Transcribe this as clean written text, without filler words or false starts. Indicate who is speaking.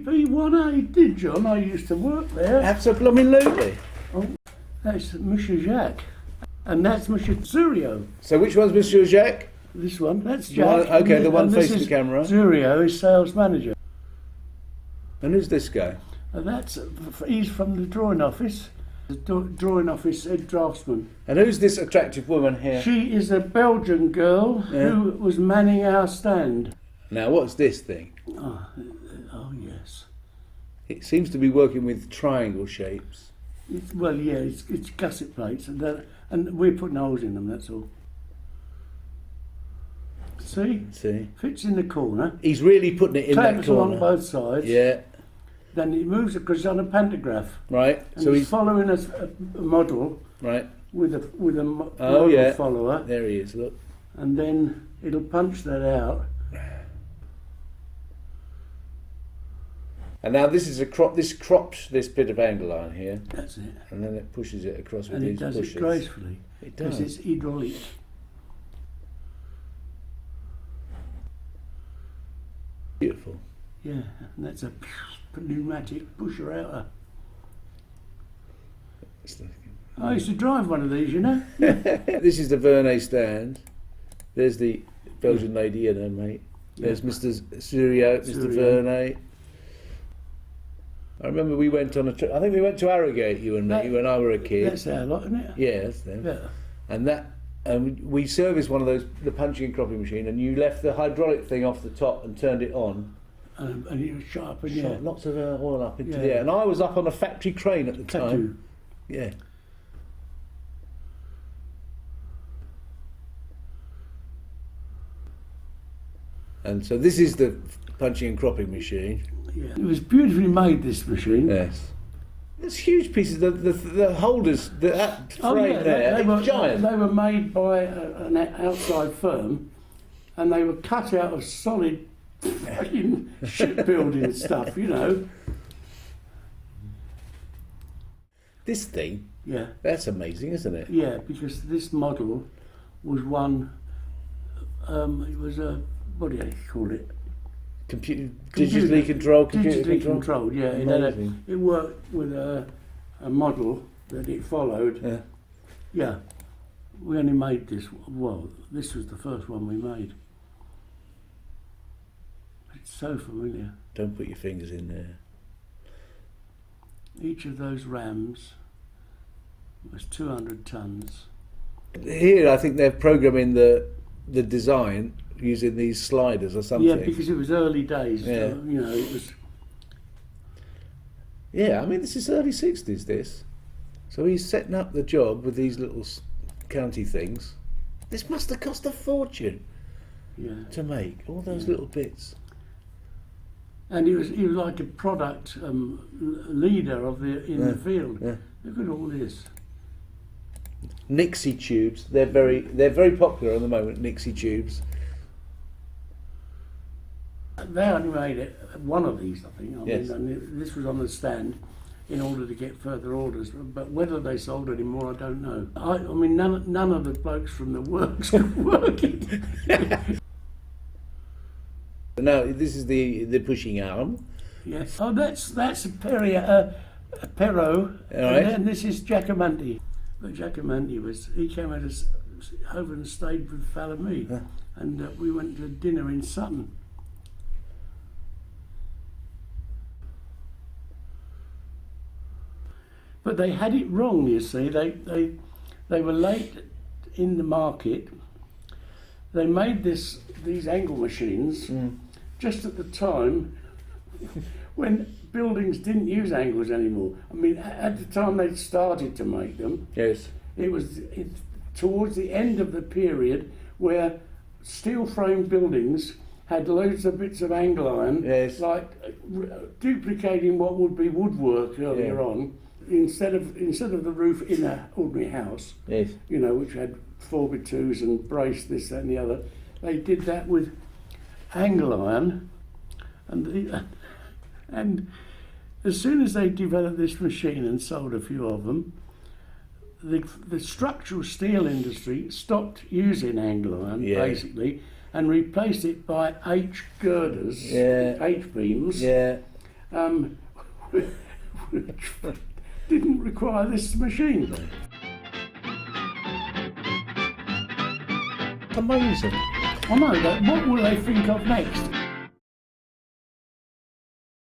Speaker 1: VP1A, did John? I used to work there.
Speaker 2: Absolutely.
Speaker 1: Oh, that's Monsieur Jacques. And that's Monsieur Zurio.
Speaker 2: So which one's Monsieur Jacques?
Speaker 1: This one, that's
Speaker 2: The
Speaker 1: Jack.
Speaker 2: one- okay, the one
Speaker 1: and this
Speaker 2: facing
Speaker 1: is
Speaker 2: the camera.
Speaker 1: Zurio is sales manager.
Speaker 2: And who's this guy?
Speaker 1: And he's from the drawing office. The drawing office head draftsman.
Speaker 2: And who's this attractive woman here?
Speaker 1: She is a Belgian girl who was manning our stand.
Speaker 2: Now, what's this thing?
Speaker 1: Oh yes.
Speaker 2: It seems to be working with triangle shapes.
Speaker 1: It's gusset plates, and we're putting holes in them. That's all. See? Fits in the corner.
Speaker 2: He's really putting it in that
Speaker 1: Taps
Speaker 2: corner.
Speaker 1: along both sides.
Speaker 2: Yeah.
Speaker 1: Then it moves across on a pantograph.
Speaker 2: Right.
Speaker 1: And
Speaker 2: So
Speaker 1: he's following a model.
Speaker 2: Right.
Speaker 1: With a model follower.
Speaker 2: There he is. Look.
Speaker 1: And then it'll punch that out.
Speaker 2: And now this is this crops this bit of angle line here.
Speaker 1: That's it.
Speaker 2: And then it pushes it across with
Speaker 1: and
Speaker 2: these
Speaker 1: it does
Speaker 2: pushes.
Speaker 1: it gracefully.
Speaker 2: It does.
Speaker 1: Because it's hydraulic.
Speaker 2: Beautiful.
Speaker 1: Yeah, and that's a pneumatic pusher outer. I used to drive one of these, you know.
Speaker 2: This is the Vernet stand. There's the Belgian lady, you know, mate. There's Mr. Zurio, Mr. Vernet. I remember we went on a trip. I think we went to Arrogate, you and me, when I were a kid.
Speaker 1: That's our lot, isn't it?
Speaker 2: Yeah, that's them.
Speaker 1: Yeah.
Speaker 2: And we serviced one of those, the punching and cropping machine, and you left the hydraulic thing off the top and turned it on.
Speaker 1: And it was sharp and
Speaker 2: Shot lots of oil up into the air. And I was up on a factory crane at the time. Yeah. And so this is the punching and cropping machine.
Speaker 1: Yeah. It was beautifully made, this machine.
Speaker 2: Yes. There's huge pieces. The holders, that frame
Speaker 1: they were
Speaker 2: giant.
Speaker 1: They were made by an outside firm, and they were cut out of solid fucking shipbuilding stuff, you know.
Speaker 2: This thing.
Speaker 1: Yeah.
Speaker 2: That's amazing, isn't it?
Speaker 1: Yeah, because this model was one. It was a, what do you call it?
Speaker 2: Digitally controlled.
Speaker 1: Yeah. It worked with a model that it followed.
Speaker 2: Yeah.
Speaker 1: Yeah. We only made this. Well, this was the first one we made. It's so familiar.
Speaker 2: Don't put your fingers in there.
Speaker 1: Each of those rams was 200 tons.
Speaker 2: Here, I think they're programming the design using these sliders or something.
Speaker 1: Yeah, because it was early days.
Speaker 2: Yeah.
Speaker 1: So, you know, it was.
Speaker 2: Yeah, I mean, this is early 60s, this. So he's setting up the job with these little county things. This must have cost a fortune to make, all those little bits.
Speaker 1: And he was like a product leader of in the field.
Speaker 2: Yeah.
Speaker 1: Look at all this.
Speaker 2: Nixie tubes, they're very popular at the moment, Nixie tubes.
Speaker 1: They only made one of these, I think. I
Speaker 2: Yes.
Speaker 1: mean, this was on the stand in order to get further orders. But whether they sold any more, I don't know. I mean, none of the blokes from the works could work it.
Speaker 2: Now, this is the pushing arm.
Speaker 1: Yes. Oh, that's a Perro, and this is Giacomanti. But Giacomanti he came over and stayed with Fal and me, and we went to dinner in Sutton. But they had it wrong, you see. They were late in the market. They made these angle machines just at the time when buildings didn't use angles anymore. I mean, at the time they started to make them,
Speaker 2: Yes.
Speaker 1: it was towards the end of the period where steel frame buildings had loads of bits of angle iron, like duplicating what would be woodwork earlier on. Instead of the roof in an ordinary house, you know, which had 4x2s and brace this, that and the other, they did that with angle iron, and as soon as they developed this machine and sold a few of them, the structural steel industry stopped using angle iron basically, and replaced it by H girders, H beams.
Speaker 2: Yeah.
Speaker 1: which didn't require this machine.
Speaker 2: Amazing.
Speaker 1: I know that. What will they think of next?